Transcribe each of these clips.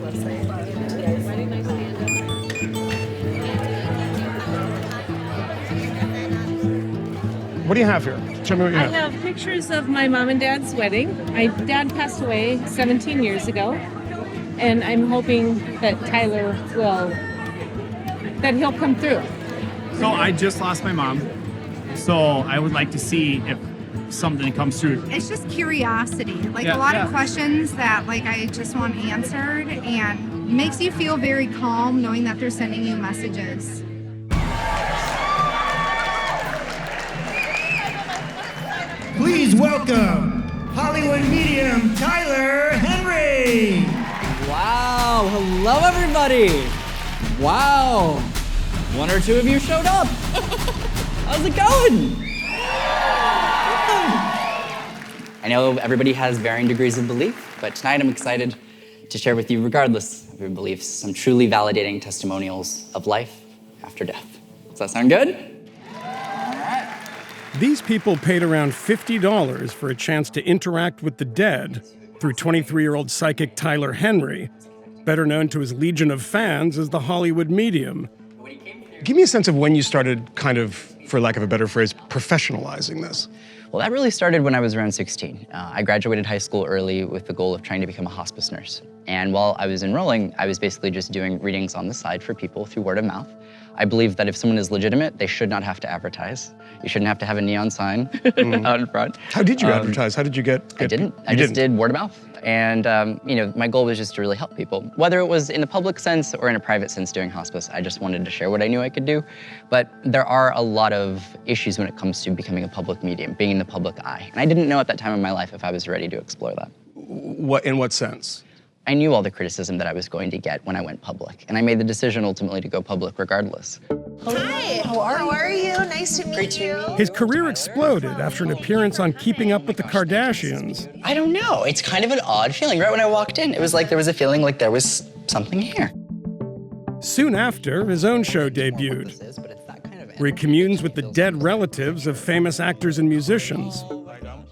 What do you have here? Show me what you have. I have pictures of my mom and dad's wedding. My dad passed away 17 years ago, and I'm hoping that Tyler he'll come through. So I just lost my mom, so I would like to see if something comes through. It's just curiosity, a lot of questions that I just want answered, and makes you feel very calm knowing that they're sending you messages. Please welcome Hollywood medium Tyler Henry. Wow, hello everybody. Wow, one or two of you showed up. How's it going? I know everybody has varying degrees of belief, but tonight I'm excited to share with you, regardless of your beliefs, some truly validating testimonials of life after death. Does that sound good? These people paid around $50 for a chance to interact with the dead through 23-year-old psychic Tyler Henry, better known to his legion of fans as the Hollywood medium. Give me a sense of when you started kind of, for lack of a better phrase, professionalizing this. Well, that really started when I was around 16. I graduated high school early with the goal of trying to become a hospice nurse. And while I was enrolling, I was basically just doing readings on the side for people through word of mouth. I believe that if someone is legitimate, they should not have to advertise. You shouldn't have to have a neon sign out in front. How did you advertise? How did you get I didn't. I just did word of mouth. And my goal was just to really help people. Whether it was in the public sense or in a private sense doing hospice, I just wanted to share what I knew I could do. But there are a lot of issues when it comes to becoming a public medium, being in the public eye. And I didn't know at that time in my life if I was ready to explore that. In what sense? I knew all the criticism that I was going to get when I went public, and I made the decision ultimately to go public regardless. Hi, how are you? Nice to meet you. His career exploded after an appearance on Keeping Up with the Kardashians. I don't know, it's kind of an odd feeling. Right when I walked in, it was like there was a feeling like there was something here. Soon after, his own show debuted, where he communes with the dead relatives of famous actors and musicians.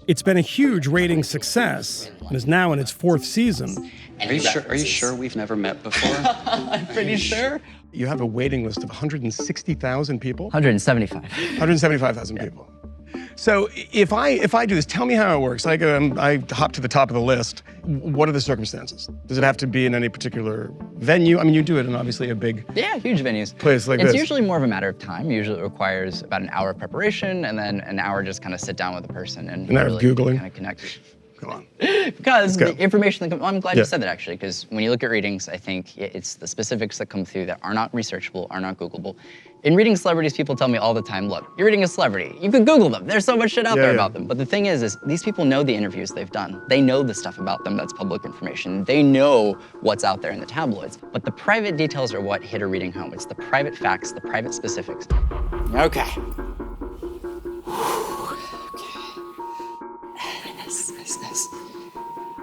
It's been a huge ratings success and is now in its 4th season. Are you sure we've never met before? I'm pretty sure. You have a waiting list of 160,000 people? 175. 175,000 people. So if I do this, tell me how it works. I hop to the top of the list. What are the circumstances? Does it have to be in any particular venue? I mean, you do it in obviously a big huge venues. Place like this. It's usually more of a matter of time. Usually it requires about an hour of preparation and then an hour just kind of sit down with the person and an hour really of Googling. Kind of connect. Come on. Because the information that comes, well, I'm glad you said that actually, because when you look at readings, I think it's the specifics that come through that are not researchable, are not Googleable. In reading celebrities, people tell me all the time, look, you're reading a celebrity, you can Google them. There's so much shit out there about them. But the thing is these people know the interviews they've done. They know the stuff about them that's public information. They know what's out there in the tabloids. But the private details are what hit a reading home. It's the private facts, the private specifics. Okay.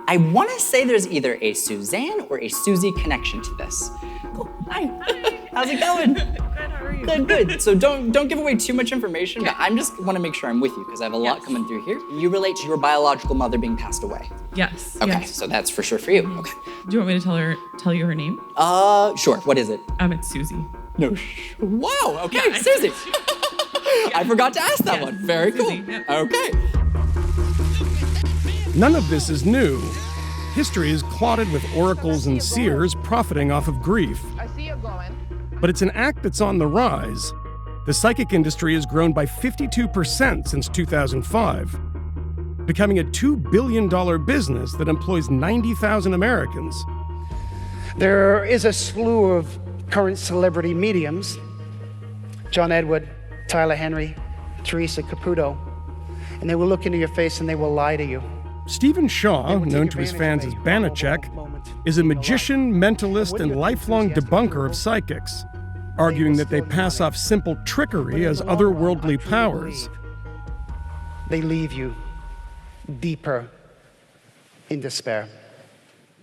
I want to say there's either a Suzanne or a Susie connection to this. Cool. Hi. How's it going? Good, how are you? Good. So don't give away too much information, but I just want to make sure I'm with you because I have a lot coming through here. You relate to your biological mother being passed away. Yes. Okay, yes. so that's for sure for you. Okay. Do you want me to tell you her name? Sure. What is it? It's Susie. No. Wow. Okay, Susie. I forgot to ask that one. Very Susie, cool. yep. Okay. None of this is new. History is clotted with oracles and seers profiting off of grief. I see you going. But it's an act that's on the rise. The psychic industry has grown by 52% since 2005, becoming a $2 billion business that employs 90,000 Americans. There is a slew of current celebrity mediums: John Edward, Tyler Henry, Teresa Caputo, and they will look into your face and they will lie to you. Stephen Shaw, known to his fans as Banachek, is a magician, mentalist, and lifelong debunker of psychics, arguing that they pass off simple trickery as otherworldly powers. They leave you deeper in despair.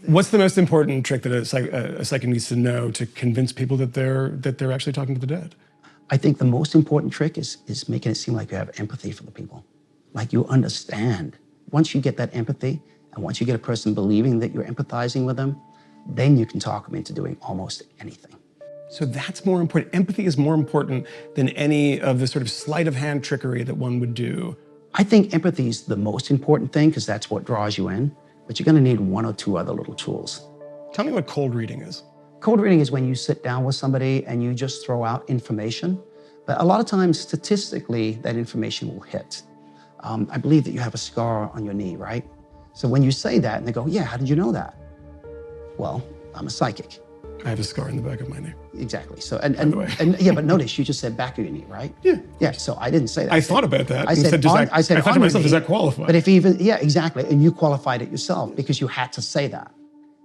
What's the most important trick that a psychic needs to know to convince people that they're actually talking to the dead? I think the most important trick is making it seem like you have empathy for the people, like you understand. Once you get that empathy, and once you get a person believing that you're empathizing with them, then you can talk them into doing almost anything. So that's more important. Empathy is more important than any of the sort of sleight of hand trickery that one would do. I think empathy is the most important thing because that's what draws you in, but you're gonna need one or two other little tools. Tell me what cold reading is. Cold reading is when you sit down with somebody and you just throw out information, but a lot of times statistically that information will hit. I believe that you have a scar on your knee, right? So when you say that and they go, yeah, how did you know that? Well, I'm a psychic. I have a scar in the back of my knee. Exactly. So, and yeah, but notice you just said back of your knee, right? Yeah. Yeah, so I didn't say that. I thought about that. I said, I thought to myself, does that qualify? But if even, yeah, exactly. And you qualified it yourself because you had to say that.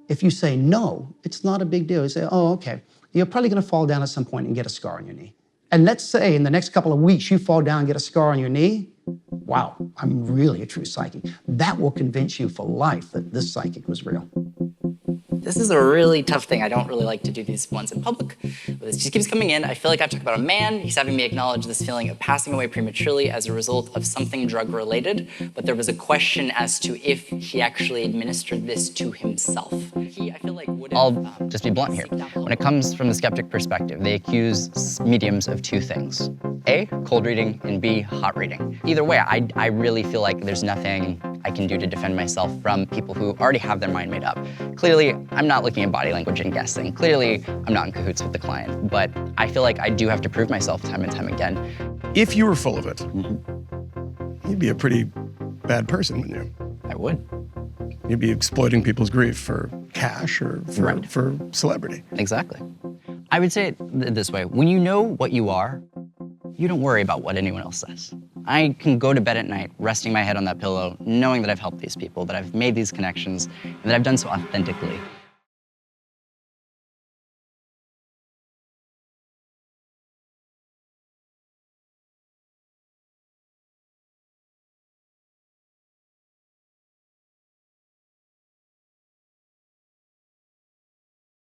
If you say no, it's not a big deal. You say, oh, okay. You're probably gonna fall down at some point and get a scar on your knee. And let's say in the next couple of weeks, you fall down and get a scar on your knee. Wow, I'm really a true psychic. That will convince you for life that this psychic was real. This is a really tough thing. I don't really like to do these ones in public. But this just keeps coming in. I feel like I've talked about a man. He's having me acknowledge this feeling of passing away prematurely as a result of something drug-related. But there was a question as to if he actually administered this to himself. I feel like I'll just be blunt here. When it comes from the skeptic perspective, they accuse mediums of two things. A, cold reading, and B, hot reading. Either way, I really feel like there's nothing I can do to defend myself from people who already have their mind made up. Clearly, I'm not looking at body language and guessing. Clearly, I'm not in cahoots with the client, but I feel like I do have to prove myself time and time again. If you were full of it, you'd be a pretty bad person, wouldn't you? I would. You'd be exploiting people's grief for cash or for celebrity. Exactly. I would say it this way. When you know what you are, you don't worry about what anyone else says. I can go to bed at night resting my head on that pillow, knowing that I've helped these people, that I've made these connections, and that I've done so authentically.